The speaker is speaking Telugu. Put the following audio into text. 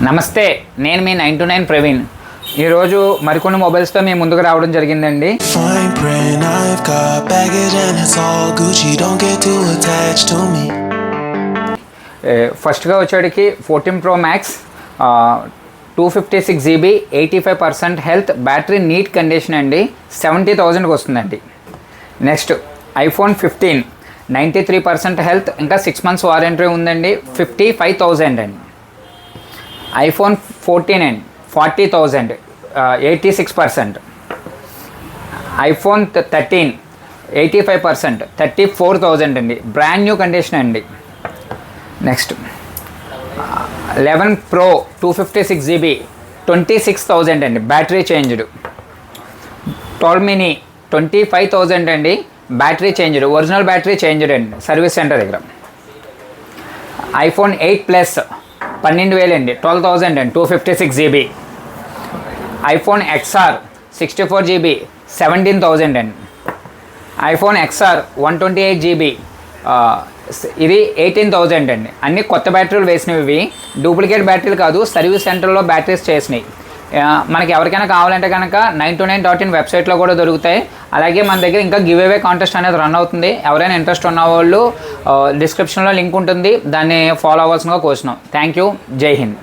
నమస్తే, నేను మీ 929 ప్రవీణ్. ఈరోజు మరికొన్ని మొబైల్స్తో మీ ముందుకు రావడం జరిగిందండి. ఫస్ట్గా వచ్చేటికి 14 Pro Max 256 GB 85% health, battery neat condition అండి. 70,000కి వస్తుందండి. నెక్స్ట్ iPhone 15 93% హెల్త్, ఇంకా 6 months వారంటీ ఉందండి. 55,000 అండి. iPhone 14 అండి 40,000 86%. iPhone 13 85% 34,000 అండి. బ్రాండ్ న్యూ కండిషన్ అండి. నెక్స్ట్ 11 Pro 256 GB 26,000 అండి. Battery changed. 12 mini 25,000 అండి. Battery changed, original battery changed అండి సర్వీస్ సెంటర్ దగ్గర. iPhone 8 Plus 12,000 అండి. 12,000 అండి 256 GB. iPhone XR 64 GB 17,000 అండి. iPhone XR 128 GB ఇది 18,000 అండి. అన్ని కొత్త బ్యాటరీలు వేసినవి, ఇవి డూప్లికేట్ బ్యాటరీలు కాదు, సర్వీస్ సెంటర్లో బ్యాటరీస్ చేసినాయి. మనకి ఎవరికైనా కావాలంటే కనుక 929.in వెబ్సైట్లో కూడా దొరుకుతాయి. అలాగే మన దగ్గర ఇంకా గివ్ అవే కాంటెస్ట్ అనేది రన్ అవుతుంది. ఎవరైనా ఇంట్రెస్ట్ ఉన్న వాళ్ళు డిస్క్రిప్షన్లో లింక్ ఉంటుంది, దాన్ని ఫాలో అవ్వాల్సిందిగా కోరుతున్నాం. Thank you. జై హింద్.